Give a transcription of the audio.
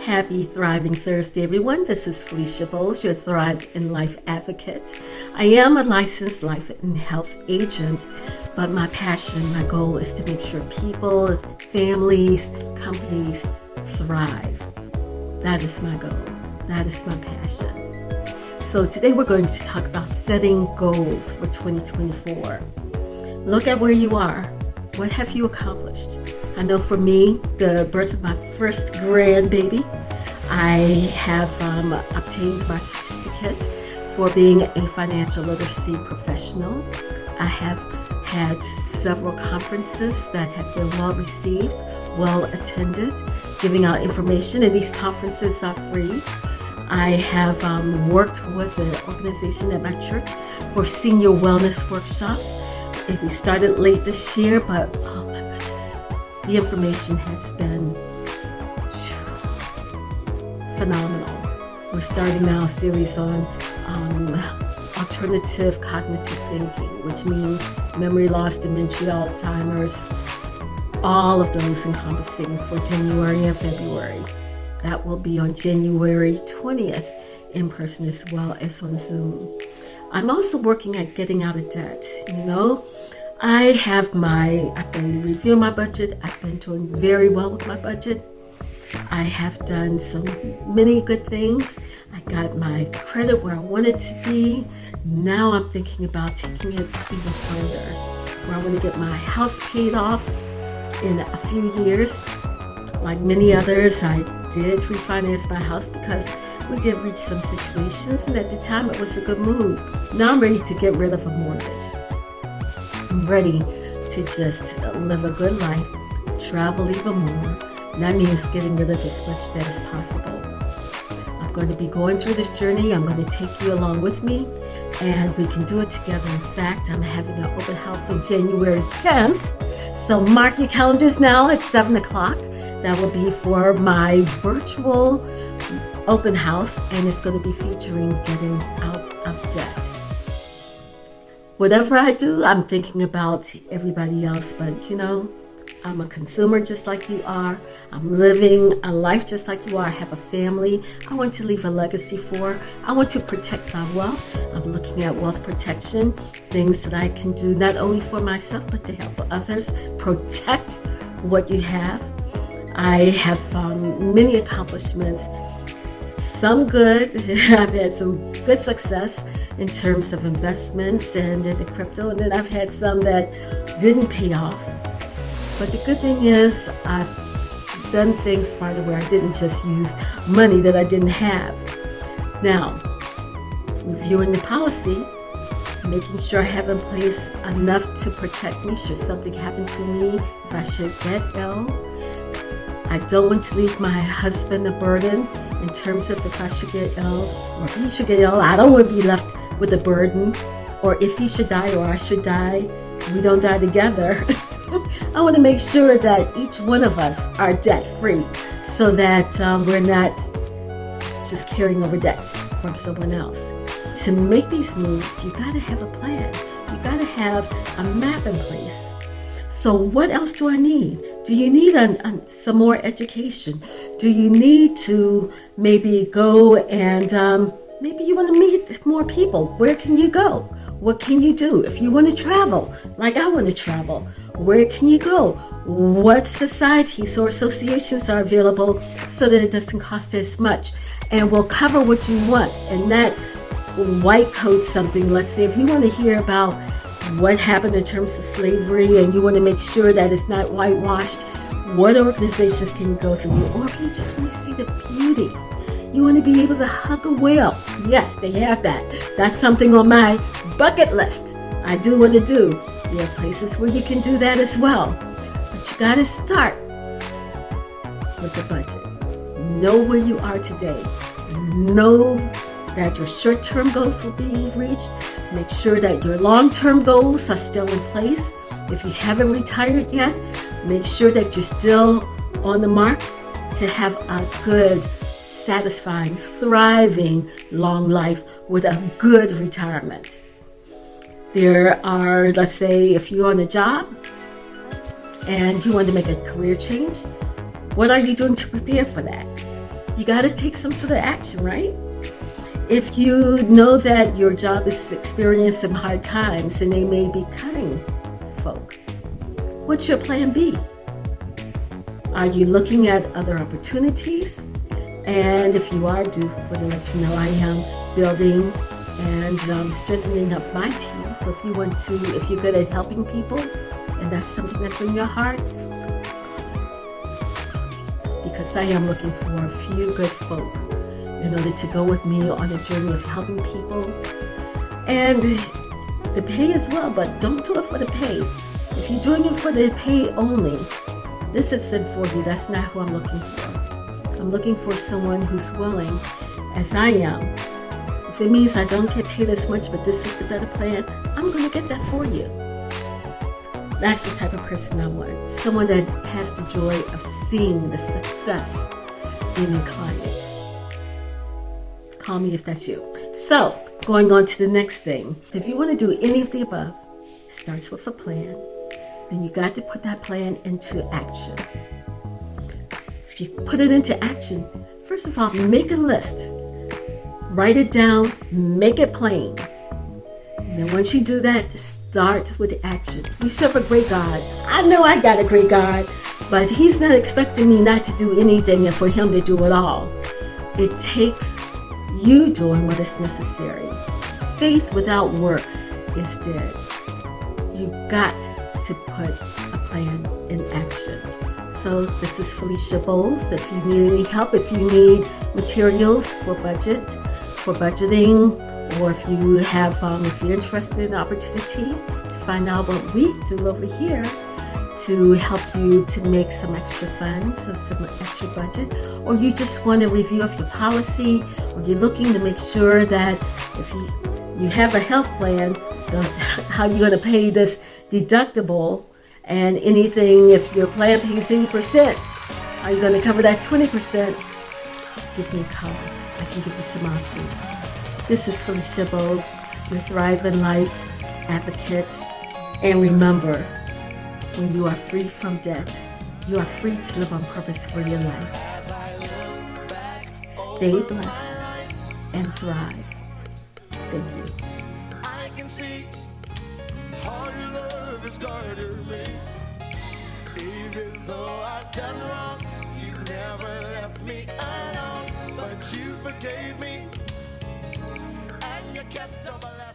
Happy Thriving Thursday, everyone. This is Felicia Bowles, your Thrive in Life advocate. I am a licensed life and health agent, but my passion, my goal is to make sure people, families, companies thrive. That is my goal. That is my passion. So today we're going to talk about setting goals for 2024. Look at where you are. What have you accomplished? I know for me, the birth of my first grandbaby, I have obtained my certificate for being a financial literacy professional. I have had several conferences that have been well received, well attended, giving out information, and these conferences are free. I have worked with an organization at my church for senior wellness workshops. We started late this year, but oh my goodness, the information has been phenomenal. We're starting now a series on alternative cognitive thinking, which means memory loss, dementia, Alzheimer's, all of those encompassing for January and February. That will be on January 20th in person as well as on Zoom. I'm also working at getting out of debt. I've been reviewing my budget. I've been doing very well with my budget. I have done many good things. I got my credit where I want it to be. Now I'm thinking about taking it even further, where I want to get my house paid off in a few years. Like many others, I did refinance my house because we did reach some situations, and at the time it was a good move. Now I'm ready to get rid of a mortgage. I'm ready to just live a good life, travel even more. And that means getting rid of as much debt as possible. I'm going to be going through this journey. I'm going to take you along with me, and we can do it together. In fact, I'm having an open house on January 10th. So mark your calendars now at 7 o'clock. That will be for my virtual open house, and it's going to be featuring getting out of debt. Whatever I do, I'm thinking about everybody else, but I'm a consumer just like you are. I'm living a life just like you are. I have a family I want to leave a legacy for. I want to protect my wealth. I'm looking at wealth protection, things that I can do not only for myself, but to help others protect what you have. I have many accomplishments, some good. I've had some good success in terms of investments and in the crypto, and then I've had some that didn't pay off. But the good thing is I've done things smarter where I didn't just use money that I didn't have. Now, reviewing the policy, making sure I have in place enough to protect me should something happen to me, if I should get ill. I don't want to leave my husband a burden in terms of if I should get ill or if he should get ill. I don't want to be left with a burden, or if he should die or I should die, we don't die together. I want to make sure that each one of us are debt free so that we're not just carrying over debt from someone else. To make these moves, you got to have a plan. You got to have a map in place. So what else do I need? Do you need some more education? Do you need to maybe go and maybe you want to meet more people? Where can you go? What can you do? If you want to travel, like I want to travel, where can you go? What societies or associations are available so that it doesn't cost as much and will cover what you want and not white coat something? Let's say if you want to hear about what happened in terms of slavery and you want to make sure that it's not whitewashed, what organizations can you go through? Or if you just want to see the beauty, you want to be able to hug a whale. Yes, they have that. That's something on my bucket list. I do want to do. There are places where you can do that as well. But you got to start with the budget. Know where you are today. Know that your short-term goals will be reached. Make sure that your long-term goals are still in place. If you haven't retired yet, make sure that you're still on the mark to have a good, satisfying, thriving long life with a good retirement. There are, let's say, if you're on a job and you want to make a career change, what are you doing to prepare for that? you got to take some sort of action, right? If you know that your job is experiencing some hard times and they may be cutting folk, what's your plan B? Are you looking at other opportunities? And if you are, do want to let you know I am building and strengthening up my team. So if you're good at helping people and that's something that's in your heart, because I am looking for a few good folk in order to go with me on a journey of helping people. And the pay as well, but don't do it for the pay. If you're doing it for the pay only, this isn't for you. That's not who I'm looking for. I'm looking for someone who's willing, as I am. If it means I don't get paid as much, but this is the better plan, I'm going to get that for you. That's the type of person I want. Someone that has the joy of seeing the success in their clients. Call me if that's you. So, going on to the next thing. If you want to do any of the above, it starts with a plan. Then you got to put that plan into action. If you put it into action, first of all, make a list. Write it down, make it plain. And then once you do that, start with action. We serve a great God. I know I got a great God, but He's not expecting me not to do anything and for Him to do it all. It takes you doing what is necessary. Faith without works is dead. You got to put a plan in action. So this is Felicia Bowles. If you need any help, if you need materials for budgeting, or if you have, if you're interested in an opportunity to find out what we do over here to help you to make some extra funds or some extra budget, or you just want a review of your policy, or you're looking to make sure that if you have a health plan, how you're going to pay this deductible, and anything, if your plan pays 80%, are you going to cover that 20%? Give me a call. I can give you some options. This is Felicia Bowles, your Thrive in Life advocate. And remember, when you are free from debt, you are free to live on purpose for your life. Stay blessed and thrive. Thank you. I can see how your love has guarded me. Even though I've done wrong, you never left me alone. But you forgave me, and you kept up a